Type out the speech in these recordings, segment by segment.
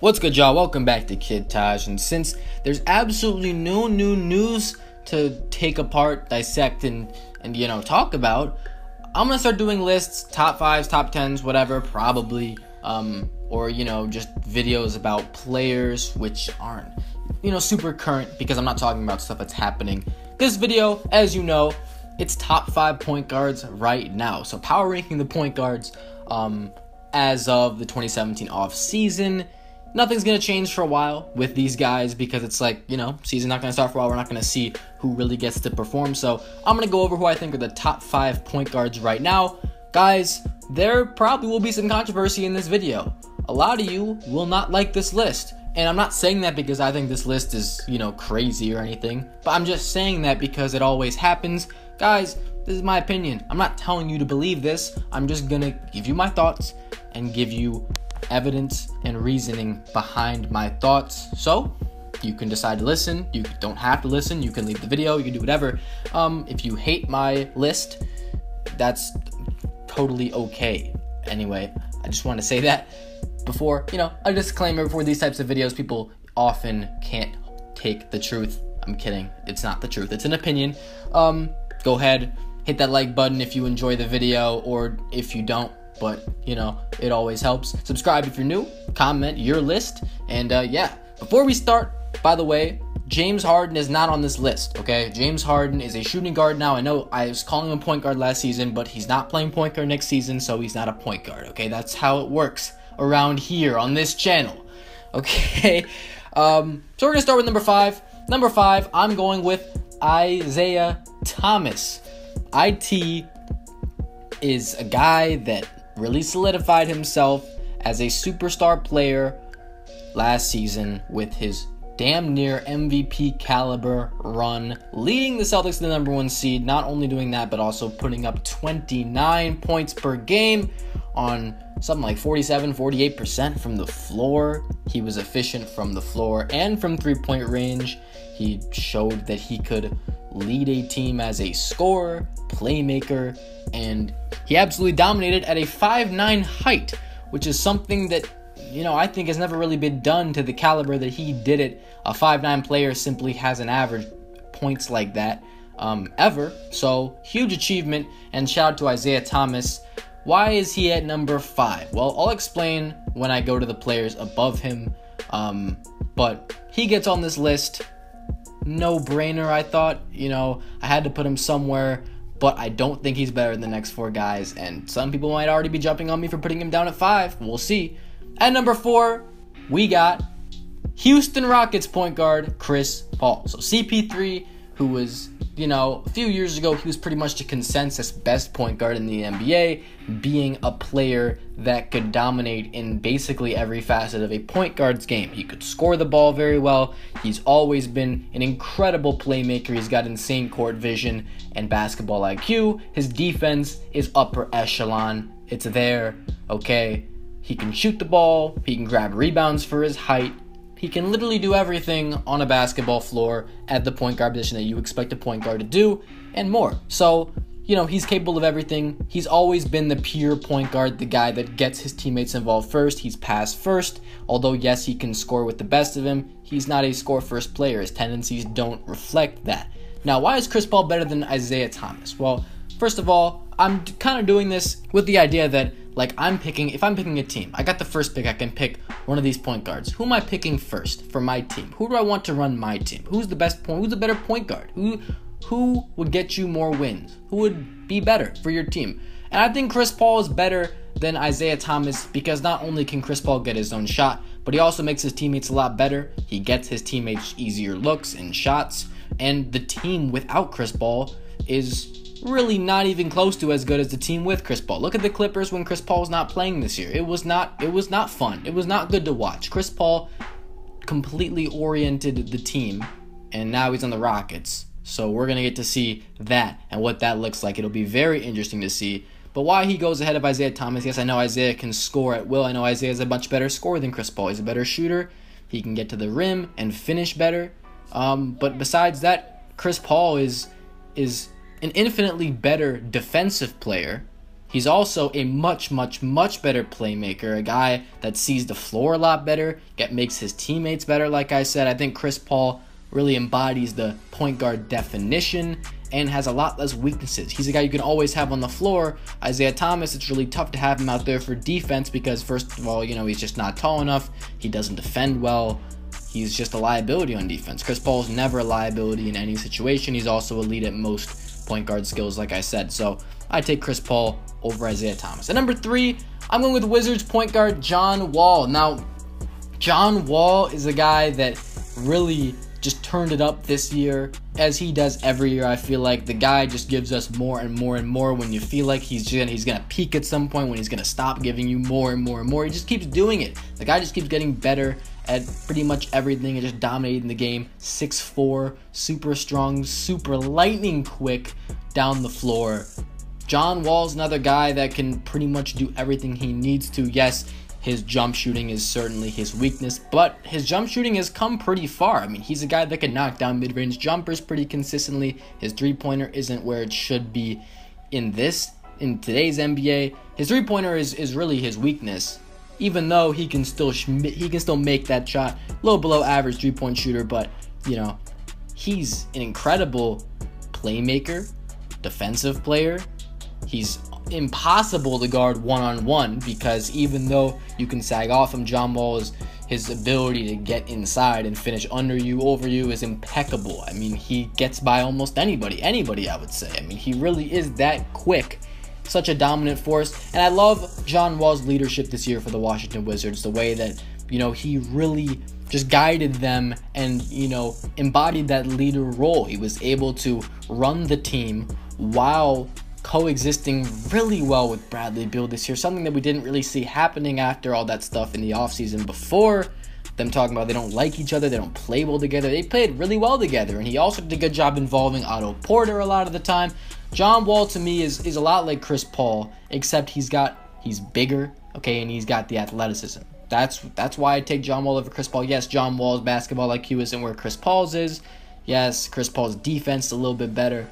What's good, y'all? Welcome back to Kid Taj. And since there's absolutely no new news to take apart, dissect, and talk about, I'm gonna start doing lists, top fives, top tens, whatever, probably, or just videos about players which aren't super current, because I'm not talking about stuff that's happening. This video, as you know, it's top 5 point guards right now. So power ranking the point guards as of the 2017 off-season. Nothing's going to change for a while with these guys because it's like, season's not going to start for a while. We're not going to see who really gets to perform. So I'm going to go over who I think are the top 5 point guards right now. Guys, there probably will be some controversy in this video. A lot of you will not like this list. And I'm not saying that because I think this list is, crazy or anything. But I'm just saying that because it always happens. Guys, this is my opinion. I'm not telling you to believe this. I'm just going to give you my thoughts and give you evidence and reasoning behind my thoughts. So you can decide to listen. You don't have to listen. You can leave the video. You can do whatever. If you hate my list, that's totally okay. Anyway, I just want to say that before, a disclaimer before these types of videos. People often can't take the truth. I'm kidding. It's not the truth. It's an opinion. Go ahead, hit that like button if you enjoy the video, or if you don't. But, it always helps. Subscribe if you're new. Comment your list. And, before we start, by the way, James Harden is not on this list, okay? James Harden is a shooting guard now. I know I was calling him a point guard last season, but he's not playing point guard next season, so he's not a point guard, okay? That's how it works around here on this channel, okay? So we're going to start with number 5. Number 5, I'm going with Isaiah Thomas. IT is a guy that really solidified himself as a superstar player last season with his damn near MVP caliber run, leading the Celtics to the number 1 seed. Not only doing that, but also putting up 29 points per game on something like 48% from the floor. He was efficient from the floor and from three-point range. He showed that he could lead a team as a scorer, playmaker, and he absolutely dominated at a 5'9" height, which is something that, I think has never really been done to the caliber that he did it. A 5'9" player simply hasn't averaged points like that ever. So, huge achievement, and shout out to Isaiah Thomas. Why is he at number 5? Well, I'll explain when I go to the players above him, but he gets on this list. No-brainer, I thought. I had to put him somewhere, but I don't think he's better than the next 4 guys, and some people might already be jumping on me for putting him down at 5. We'll see. At number 4, we got Houston Rockets point guard Chris Paul. So CP3, who was, a few years ago, he was pretty much the consensus best point guard in the NBA, being a player that could dominate in basically every facet of a point guard's game. He could score the ball very well. He's always been an incredible playmaker. He's got insane court vision and basketball IQ. His defense is upper echelon. It's there, okay? He can shoot the ball. He can grab rebounds for his height. He can literally do everything on a basketball floor at the point guard position that you expect a point guard to do, and more. So, he's capable of everything. He's always been the pure point guard, the guy that gets his teammates involved first. He's pass first. Although, yes, he can score with the best of him, he's not a score-first player. His tendencies don't reflect that. Now, why is Chris Paul better than Isaiah Thomas? Well, first of all, I'm kind of doing this with the idea that, if I'm picking a team, I got the first pick, I can pick one of these point guards. Who am I picking first for my team? Who do I want to run my team? Who's the better point guard? Who would get you more wins? Who would be better for your team? And I think Chris Paul is better than Isaiah Thomas because not only can Chris Paul get his own shot, but he also makes his teammates a lot better. He gets his teammates easier looks and shots, and the team without Chris Paul is really not even close to as good as the team with Chris Paul. Look at the Clippers when Chris Paul was not playing this year. It was not fun. It was not good to watch. Chris Paul completely oriented the team, and now he's on the Rockets. So we're going to get to see that and what that looks like. It'll be very interesting to see. But why he goes ahead of Isaiah Thomas, yes, I know Isaiah can score at will. I know Isaiah's a much better scorer than Chris Paul. He's a better shooter. He can get to the rim and finish better. But besides that, Chris Paul is an infinitely better defensive player He's also a much, much, much better playmaker, a guy that sees the floor a lot better, makes his teammates better, like I said. I think Chris Paul really embodies the point guard definition and has a lot less weaknesses. He's a guy you can always have on the floor. Isaiah Thomas, it's really tough to have him out there for defense because, first of all, he's just not tall enough. He doesn't defend well. He's just a liability on defense. Chris Paul's never a liability in any situation. He's also elite at most point guard skills, like I said. So I take Chris Paul over Isaiah Thomas. At number 3, I'm going with Wizards point guard John Wall. Now, John Wall is a guy that really just turned it up this year, as he does every year. I feel like the guy just gives us more and more and more. When you feel like he's gonna peak at some point, when he's gonna stop giving you more and more and more, he just keeps doing it. The guy just keeps getting better at pretty much everything and just dominating the game. 6'4", super strong, super lightning quick down the floor. John Wall's another guy that can pretty much do everything he needs to. Yes, his jump shooting is certainly his weakness, but his jump shooting has come pretty far. I mean, he's a guy that can knock down mid-range jumpers pretty consistently. His three-pointer isn't where it should be in today's NBA. His three-pointer is really his weakness, even though he can still make that shot. A little below average three-point shooter, but he's an incredible playmaker, defensive player. He's impossible to guard one-on-one because even though you can sag off him, John Wall, his ability to get inside and finish under you, over you is impeccable. I mean, he gets by almost anybody I would say. I mean, he really is that quick, such a dominant force. And I love John Wall's leadership this year for the Washington Wizards, the way that, he really just guided them and, embodied that leader role. He was able to run the team while coexisting really well with Bradley Beal this year, something that we didn't really see happening after all that stuff in the offseason before. Them talking about they don't like each other, they don't play well together. They played really well together, and he also did a good job involving Otto Porter a lot of the time. John Wall to me is a lot like Chris Paul, except he's bigger, okay, and he's got the athleticism. That's why I take John Wall over Chris Paul. Yes, John Wall's basketball IQ isn't where Chris Paul's is. Yes, Chris Paul's defense is a little bit better,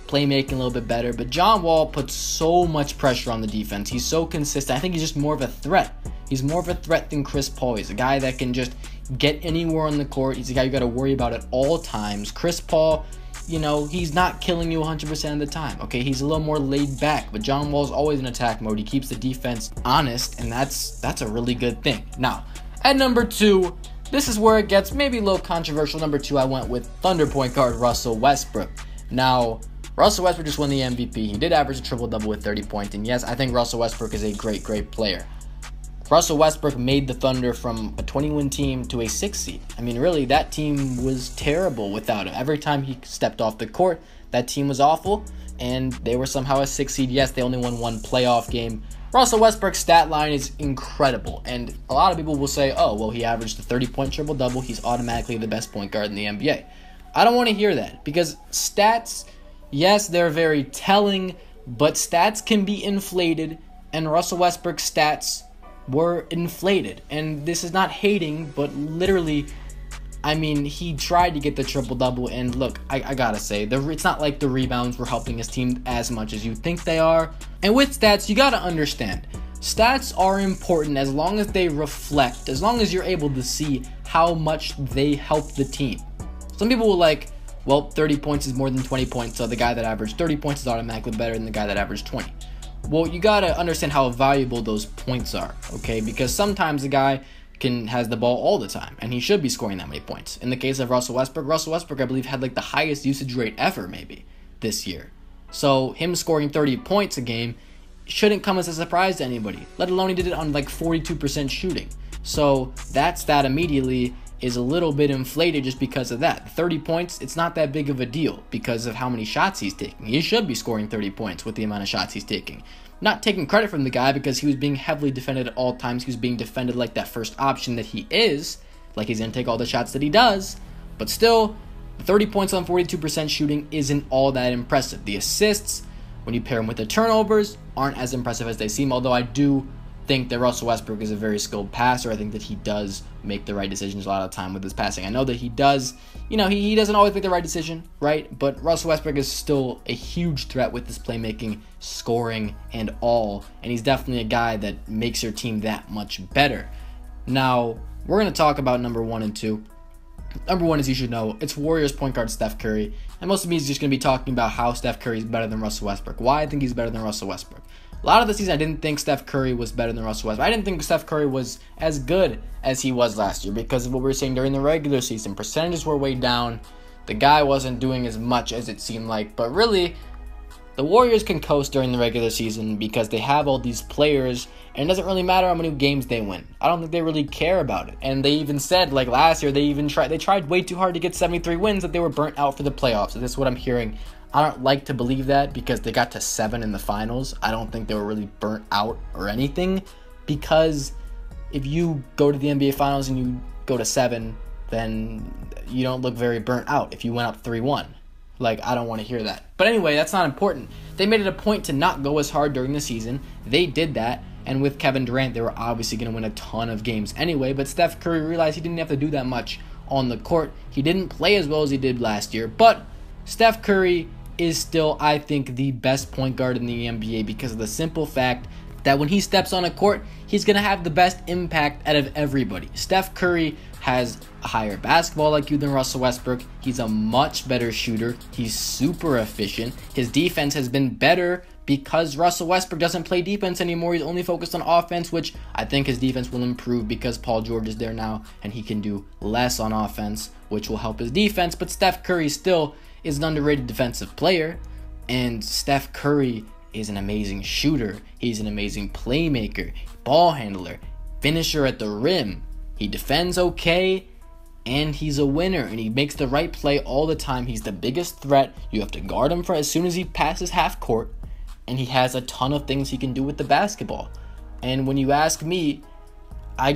playmaking a little bit better, but John Wall puts so much pressure on the defense. He's so consistent. I think he's just more of a threat. He's more of a threat than Chris Paul. He's a guy that can just get anywhere on the court. He's a guy you got to worry about at all times. Chris Paul, he's not killing you 100% of the time. Okay, he's a little more laid back, but John Wall's always in attack mode. He keeps the defense honest, and that's a really good thing. Now, at number 2, this is where it gets maybe a little controversial. Number 2, I went with Thunder point guard Russell Westbrook. Now, Russell Westbrook just won the MVP. He did average a triple-double with 30 points. And yes, I think Russell Westbrook is a great, great player. Russell Westbrook made the Thunder from a 20-win team to a 6 seed. I mean, really, that team was terrible without him. Every time he stepped off the court, that team was awful, and they were somehow a 6 seed. Yes, they only won one playoff game. Russell Westbrook's stat line is incredible, and a lot of people will say, oh, well, he averaged a 30-point triple-double. He's automatically the best point guard in the NBA. I don't want to hear that, because stats, yes, they're very telling, but stats can be inflated, and Russell Westbrook's stats were inflated. And this is not hating, but literally, I mean, he tried to get the triple-double, and look, I gotta say, it's not like the rebounds were helping his team as much as you think they are. And with stats, you gotta understand, stats are important as long as they reflect, as long as you're able to see how much they help the team. Some people will well, 30 points is more than 20 points, so the guy that averaged 30 points is automatically better than the guy that averaged 20. Well, you gotta understand how valuable those points are, okay? Because sometimes a guy has the ball all the time, and he should be scoring that many points. In the case of Russell Westbrook, I believe, had the highest usage rate ever, maybe, this year. So him scoring 30 points a game shouldn't come as a surprise to anybody, let alone he did it on 42% shooting. So that stat immediately is a little bit inflated just because of that. 30 points, it's not that big of a deal because of how many shots he's taking. He should be scoring 30 points with the amount of shots he's taking. Not taking credit from the guy because he was being heavily defended at all times. He was being defended like that first option that he is, like he's going to take all the shots that he does. But still, 30 points on 42% shooting isn't all that impressive. The assists, when you pair them with the turnovers, aren't as impressive as they seem, although I do think that Russell Westbrook is a very skilled passer. I think that he does make the right decisions a lot of the time with his passing. I know that he does, he doesn't always make the right decision, right? But Russell Westbrook is still a huge threat with his playmaking, scoring, and all. And he's definitely a guy that makes your team that much better. Now, we're going to talk about number 1 and 2. Number 1, as you should know, it's Warriors point guard Steph Curry. And most of me is just going to be talking about how Steph Curry is better than Russell Westbrook. Why I think he's better than Russell Westbrook. A lot of the season, I didn't think Steph Curry was better than Russell Westbrook. I didn't think Steph Curry was as good as he was last year because of what we were saying during the regular season. Percentages were way down. The guy wasn't doing as much as it seemed like. But really, the Warriors can coast during the regular season because they have all these players, and it doesn't really matter how many games they win. I don't think they really care about it. And they even said, like last year, they tried way too hard to get 73 wins that they were burnt out for the playoffs. So this is what I'm hearing. I don't like to believe that because they got to 7 in the finals. I don't think they were really burnt out or anything, because if you go to the NBA finals and you go to 7, then you don't look very burnt out if you went up 3-1. I don't want to hear that. But anyway, that's not important. They made it a point to not go as hard during the season. They did that. And with Kevin Durant, they were obviously going to win a ton of games anyway. But Steph Curry realized he didn't have to do that much on the court. He didn't play as well as he did last year. But Steph Curry is still, I think, the best point guard in the NBA because of the simple fact that when he steps on a court, he's going to have the best impact out of everybody. Steph Curry has a higher basketball IQ than Russell Westbrook. He's a much better shooter. He's super efficient. His defense has been better because Russell Westbrook doesn't play defense anymore. He's only focused on offense, which I think his defense will improve because Paul George is there now and he can do less on offense, which will help his defense. But Steph Curry still is an underrated defensive player, and Steph Curry is an amazing shooter. He's an amazing playmaker, ball handler, finisher at the rim. He defends okay, and he's a winner, and he makes the right play all the time. He's the biggest threat. You have to guard him for as soon as he passes half court, and he has a ton of things he can do with the basketball. And when you ask me, I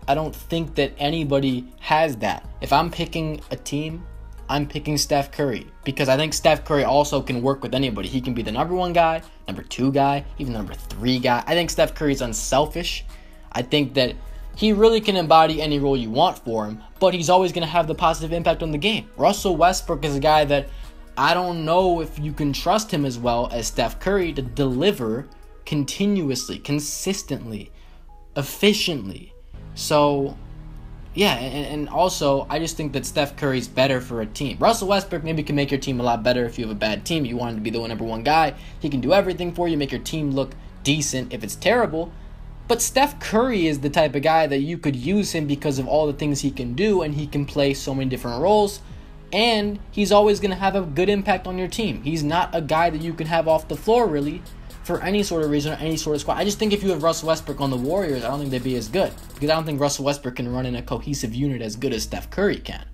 don't think that anybody has that. If I'm picking a team, I'm picking Steph Curry because I think Steph Curry also can work with anybody. He can be the number 1 guy, number 2 guy, even number 3 guy. I think Steph Curry is unselfish. I think that he really can embody any role you want for him, but he's always going to have the positive impact on the game. Russell Westbrook is a guy that I don't know if you can trust him as well as Steph Curry to deliver continuously, consistently, efficiently. So yeah, and also, I just think that Steph Curry's better for a team. Russell Westbrook maybe can make your team a lot better if you have a bad team. You want him to be the number 1 guy. He can do everything for you, make your team look decent if it's terrible. But Steph Curry is the type of guy that you could use him because of all the things he can do, and he can play so many different roles. And he's always going to have a good impact on your team. He's not a guy that you can have off the floor, really, for any sort of reason or any sort of squad. I just think if you have Russell Westbrook on the Warriors, I don't think they'd be as good. Because I don't think Russell Westbrook can run in a cohesive unit as good as Steph Curry can.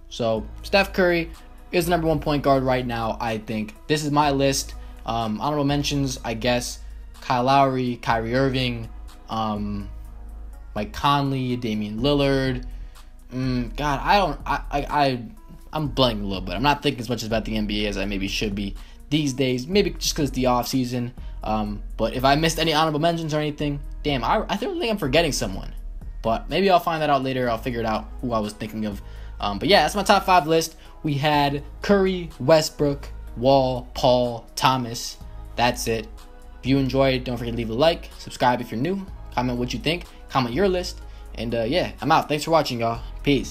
So Steph Curry is the number 1 point guard right now, I think. This is my list. Honorable mentions, I guess, Kyle Lowry, Kyrie Irving, Mike Conley, Damian Lillard. I'm blanking a little bit. I'm not thinking as much about the NBA as I maybe should be these days, maybe just because it's the off season. But if I missed any honorable mentions or anything, damn, I think I'm forgetting someone. But maybe I'll find that out later. I'll figure it out who I was thinking of. But yeah, that's my top 5 list. We had Curry, Westbrook, Wall, Paul, Thomas. That's it. If you enjoyed, don't forget to leave a like, subscribe if you're new, comment what you think, comment your list, and yeah, I'm out. Thanks for watching, y'all. Peace.